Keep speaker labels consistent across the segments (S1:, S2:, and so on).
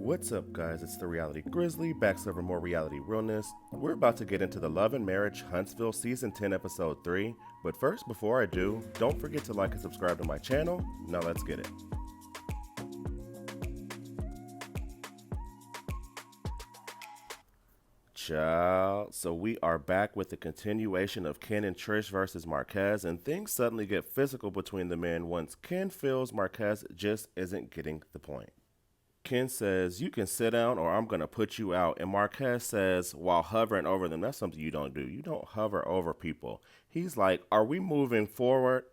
S1: What's up, guys? It's the Reality Grizzly, back serving more reality realness. We're about to get into the Love and Marriage Huntsville Season 10, Episode 3. But first, before I do, don't forget to like and subscribe to my channel. Now let's get it. Child. So we are back with the continuation of Ken and Trish versus Marquez, and things suddenly get physical between the men once Ken feels Marquez just isn't getting the point. Ken says, "You can sit down or I'm going to put you out." And Marquez says, while hovering over them, "That's something you don't do. You don't hover over people." He's like, "Are we moving forward?"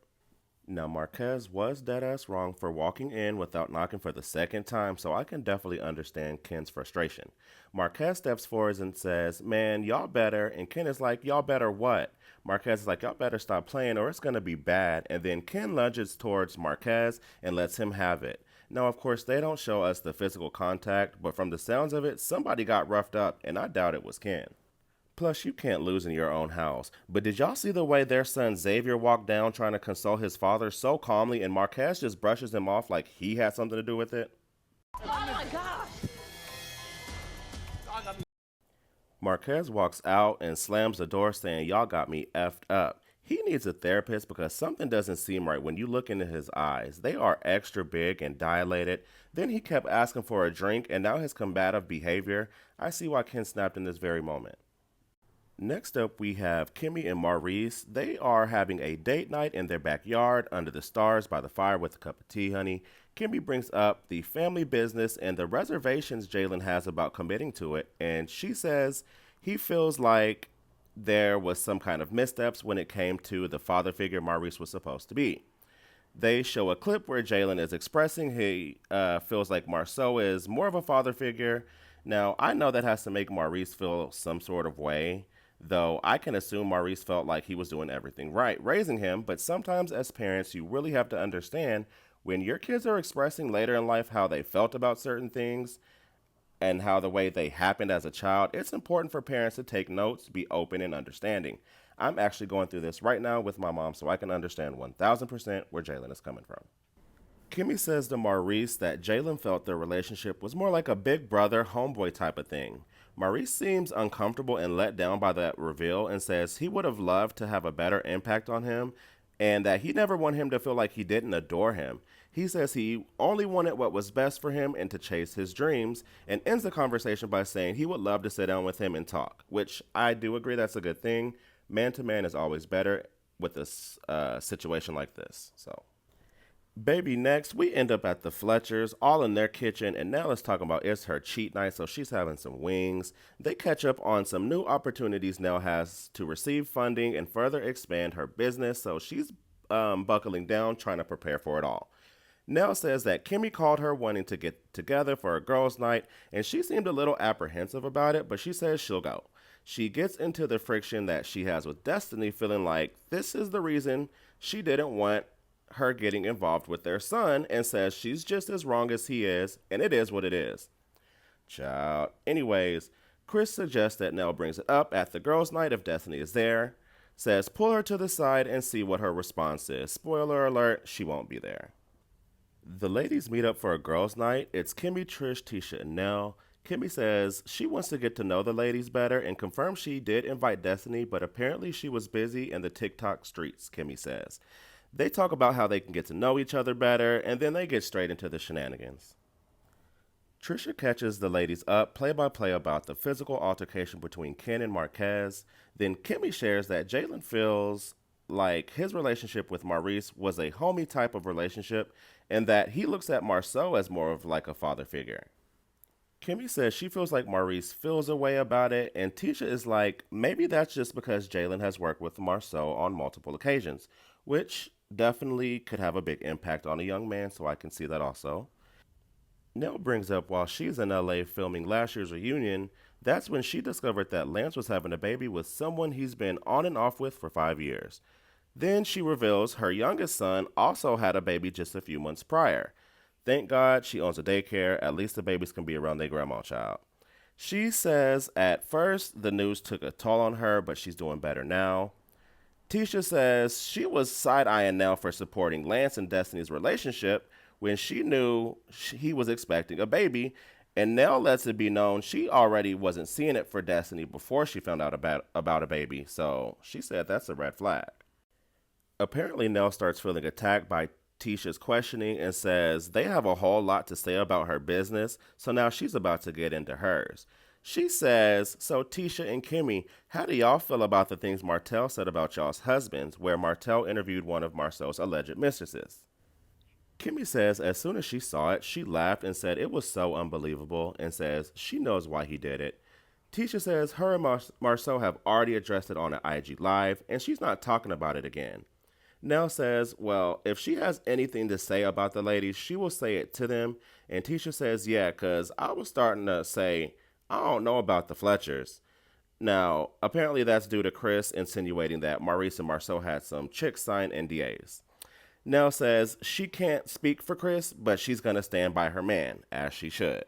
S1: Now, Marquez was deadass wrong for walking in without knocking for the second time, so I can definitely understand Ken's frustration. Marquez steps forward and says, "Man, y'all better." And Ken is like, "Y'all better what?" Marquez is like, "Y'all better stop playing or it's going to be bad." And then Ken lunges towards Marquez and lets him have it. Now, of course, they don't show us the physical contact, but from the sounds of it, somebody got roughed up, and I doubt it was Ken. Plus, you can't lose in your own house. But did y'all see the way their son Xavier walked down trying to console his father so calmly, and Marquez just brushes him off like he had something to do with it?
S2: Oh my gosh!
S1: Marquez walks out and slams the door saying, "Y'all got me effed up." He needs a therapist because something doesn't seem right when you look into his eyes. They are extra big and dilated. Then he kept asking for a drink, and now his combative behavior. I see why Ken snapped in this very moment. Next up, we have Kimmy and Maurice. They are having a date night in their backyard under the stars by the fire with a cup of tea, honey. Kimmy brings up the family business and the reservations Jaylin has about committing to it, and she says he feels like there was some kind of missteps when it came to the father figure Maurice was supposed to be. They show a clip where Jaylin is expressing he feels like Marsau is more of a father figure. Now, I know that has to make Maurice feel some sort of way, though I can assume Maurice felt like he was doing everything right, raising him, but sometimes as parents, you really have to understand when your kids are expressing later in life how they felt about certain things and how the way they happened as a child, it's important for parents to take notes, be open and understanding. I'm actually going through this right now with my mom, so I can understand 1000% where Jaylin is coming from. Kimmy says to Maurice that Jaylin felt their relationship was more like a big brother, homeboy type of thing. Maurice seems uncomfortable and let down by that reveal and says he would have loved to have a better impact on him and that he never wanted him to feel like he didn't adore him. He says he only wanted what was best for him and to chase his dreams, and ends the conversation by saying he would love to sit down with him and talk, which I do agree that's a good thing. Man to man is always better with this situation like this. So, baby, next we end up at the Fletchers, all in their kitchen, and Nell is talking about it's her cheat night, so she's having some wings. They catch up on some new opportunities Nell has to receive funding and further expand her business, so she's buckling down, trying to prepare for it all. Nell says that Kimmy called her wanting to get together for a girls' night, and she seemed a little apprehensive about it, but she says she'll go. She gets into the friction that she has with Destiny, feeling like this is the reason she didn't want her getting involved with their son, and says she's just as wrong as he is, and it is what it is. Child. Anyways, Chris suggests that Nell brings it up at the girls' night if Destiny is there. Says pull her to the side and see what her response is. Spoiler alert, she won't be there. The ladies meet up for a girls' night. It's Kimmy, Trish, Tisha, and Nell. Kimmy says she wants to get to know the ladies better and confirms she did invite Destiny, but apparently she was busy in the TikTok streets, Kimmy says. They talk about how they can get to know each other better, and then they get straight into the shenanigans. Trisha catches the ladies up, play-by-play about the physical altercation between Ken and Marquez. Then Kimmy shares that Jaylin feels like his relationship with Maurice was a homie type of relationship, and that he looks at Marsau as more of like a father figure. Kimmy says she feels like Maurice feels a way about it, and Tisha is like, maybe that's just because Jaylin has worked with Marsau on multiple occasions, which definitely could have a big impact on a young man, so I can see that also. Nell brings up while she's in LA filming last year's reunion, that's when she discovered that Lance was having a baby with someone he's been on and off with for 5 years. Then she reveals her youngest son also had a baby just a few months prior. Thank God she owns a daycare, at least the babies can be around their grandma child. She says at first the news took a toll on her, but she's doing better now. Tisha says she was side-eyeing Nell for supporting Lance and Destiny's relationship when she knew he was expecting a baby, And Nell lets it be known she already wasn't seeing it for Destiny before she found out about a baby, so she said that's a red flag. Apparently, Nell starts feeling attacked by Tisha's questioning and says they have a whole lot to say about her business, so now she's about to get into hers. She says, "So Tisha and Kimmy, how do y'all feel about the things Martell said about y'all's husbands, where Martell interviewed one of Marsau's alleged mistresses?" Kimmy says as soon as she saw it, she laughed and said it was so unbelievable and says she knows why he did it. Tisha says her and Marsau have already addressed it on an IG Live and she's not talking about it again. Nell says, well, if she has anything to say about the ladies, she will say it to them. And Tisha says, yeah, because I was starting to say, I don't know about the Fletchers. Now, apparently that's due to Chris insinuating that Maurice and Marsau had some chicks sign NDAs. Nell says she can't speak for Chris, but she's going to stand by her man, as she should.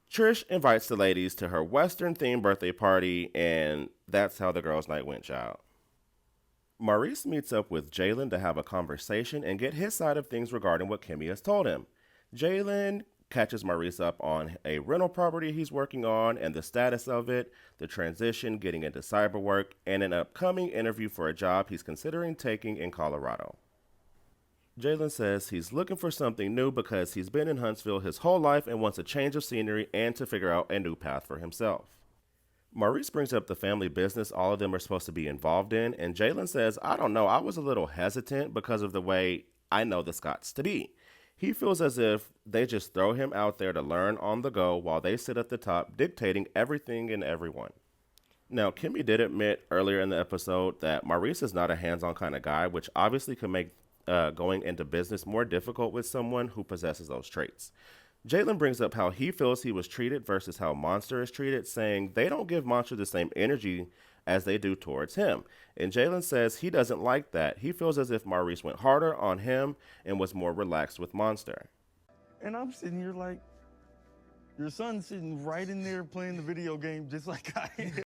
S1: Trish invites the ladies to her Western-themed birthday party, and that's how the girls' night went, child. Maurice meets up with Jaylin to have a conversation and get his side of things regarding what Kimmy has told him. Jaylin catches Maurice up on a rental property he's working on and the status of it, the transition, getting into cyber work, and an upcoming interview for a job he's considering taking in Colorado. Jaylin says he's looking for something new because he's been in Huntsville his whole life and wants a change of scenery and to figure out a new path for himself. Maurice brings up the family business all of them are supposed to be involved in, and Jaylin says, I don't know, I was a little hesitant because of the way I know the Scotts to be. He feels as if they just throw him out there to learn on the go while they sit at the top dictating everything and everyone. Now, Kimmy did admit earlier in the episode that Maurice is not a hands-on kind of guy, which obviously could make going into business more difficult with someone who possesses those traits. Jaylin brings up how he feels he was treated versus how Monster is treated, saying they don't give Monster the same energy as they do towards him. And Jaylin says he doesn't like that. He feels as if Maurice went harder on him and was more relaxed with Monster.
S3: And I'm sitting here like, your son's sitting right in there playing the video game just like I am.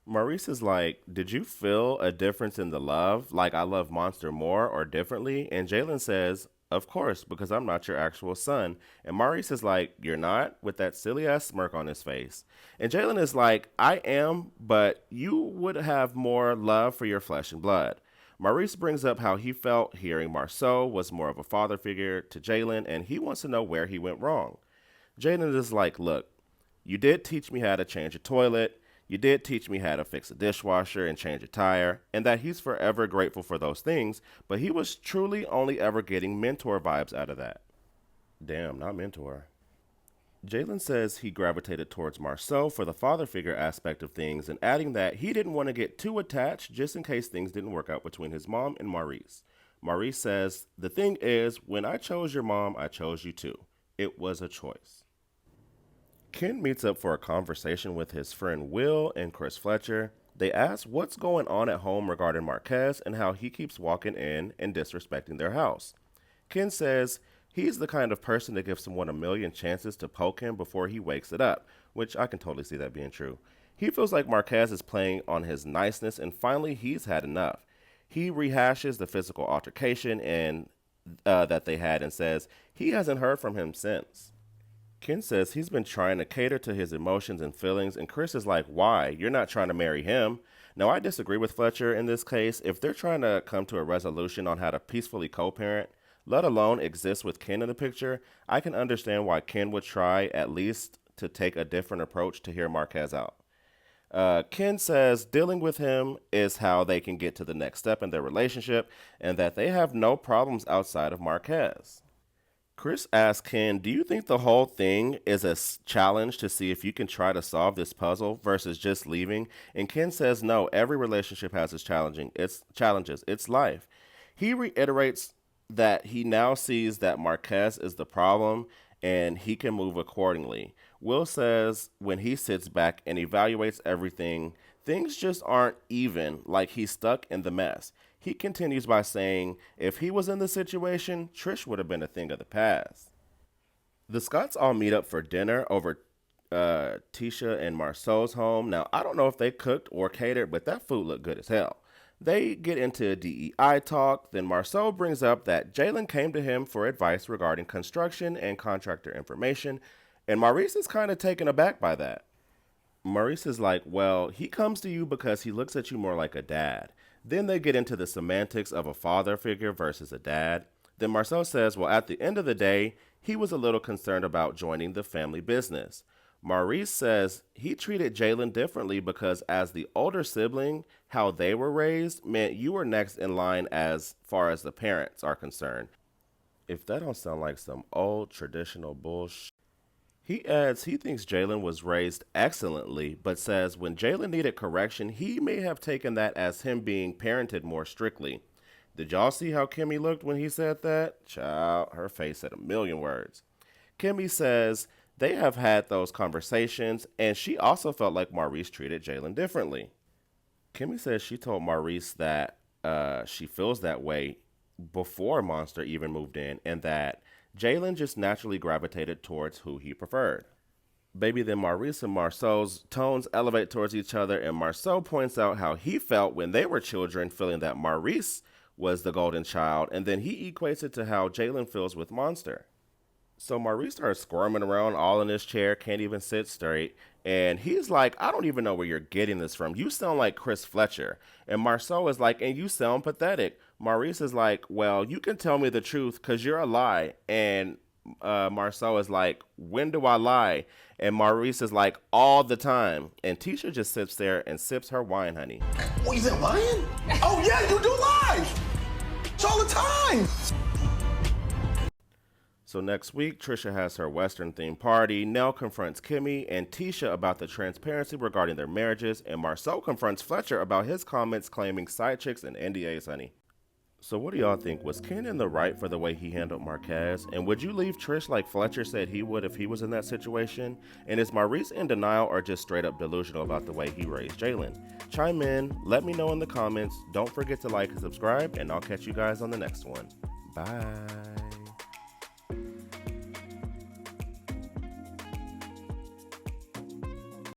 S1: Maurice is like, did you feel a difference in the love? Like I love Monster more or differently? And Jaylin says, of course, because I'm not your actual son. And Maurice is like, you're not? With that silly ass smirk on his face. And Jaylin is like, I am, but you would have more love for your flesh and blood. Maurice brings up how he felt hearing Marsau was more of a father figure to Jaylin, and he wants to know where he went wrong. Jaylin is like, look, you did teach me how to change a toilet. You did teach me how to fix a dishwasher and change a tire, and that he's forever grateful for those things, but he was truly only ever getting mentor vibes out of that. Damn, not mentor. Jaylin says he gravitated towards Marsau for the father figure aspect of things, and adding that he didn't want to get too attached just in case things didn't work out between his mom and Maurice. Maurice says, the thing is, when I chose your mom, I chose you too. It was a choice. Ken meets up for a conversation with his friend Will and Chris Fletcher. They ask what's going on at home regarding Marquez and how he keeps walking in and disrespecting their house. Ken says he's the kind of person that gives someone a million chances to poke him before he wakes it up, which I can totally see that being true. He feels like Marquez is playing on his niceness and finally he's had enough. He rehashes the physical altercation and that they had and says he hasn't heard from him since. Ken says he's been trying to cater to his emotions and feelings, and Chris is like, why? You're not trying to marry him. Now, I disagree with Fletcher in this case. If they're trying to come to a resolution on how to peacefully co-parent, let alone exist with Ken in the picture, I can understand why Ken would try at least to take a different approach to hear Marquez out. Ken says dealing with him is how they can get to the next step in their relationship, and that they have no problems outside of Marquez. Chris asks Ken, do you think the whole thing is a challenge to see if you can try to solve this puzzle versus just leaving? And Ken says, no, every relationship has its challenges. It's life. He reiterates that he now sees that Marquez is the problem and he can move accordingly. Will says when he sits back and evaluates everything, things just aren't even, like he's stuck in the mess. He continues by saying, if he was in the situation, Trish would have been a thing of the past. The Scotts all meet up for dinner over Tisha and Marsau's home. Now, I don't know if they cooked or catered, but that food looked good as hell. They get into DEI talk. Then Marsau brings up that Jaylin came to him for advice regarding construction and contractor information. And Maurice is kind of taken aback by that. Maurice is like, well, he comes to you because he looks at you more like a dad. Then they get into the semantics of a father figure versus a dad. Then Marsau says, well, at the end of the day, he was a little concerned about joining the family business. Maurice says he treated Jaylin differently because as the older sibling, how they were raised meant you were next in line as far as the parents are concerned. If that don't sound like some old traditional bullshit. He adds he thinks Jaylin was raised excellently, but says when Jaylin needed correction, he may have taken that as him being parented more strictly. Did y'all see how Kimmy looked when he said that? Child, her face said a million words. Kimmy says they have had those conversations, and she also felt like Maurice treated Jaylin differently. Kimmy says she told Maurice that she feels that way before Monster even moved in, and that Jaylin just naturally gravitated towards who he preferred. Baby, then Maurice and Marsau's tones elevate towards each other, and Marsau points out how he felt when they were children, feeling that Maurice was the golden child, and then he equates it to how Jaylin feels with Monster. So Maurice starts squirming around all in his chair, can't even sit straight, and he's like, I don't even know where you're getting this from. You sound like Chris Fletcher. And Marsau is like, and you sound pathetic. Maurice is like, well, you can tell me the truth because you're a lie. And Marsau is like, when do I lie? And Maurice is like, all the time. And Tisha just sits there and sips her wine, honey.
S4: What, you been lying? Oh yeah, you do lie! It's all the time!
S1: So next week, Trisha has her Western-themed party. Nell confronts Kimmy and Tisha about the transparency regarding their marriages, and Marsau confronts Fletcher about his comments claiming side chicks and NDAs, honey. So what do y'all think? Was Ken in the right for the way he handled Marquez? And would you leave Trish like Fletcher said he would if he was in that situation? And is Maurice in denial or just straight up delusional about the way he raised Jaylin? Chime in, let me know in the comments. Don't forget to like and subscribe, and I'll catch you guys on the next one. Bye.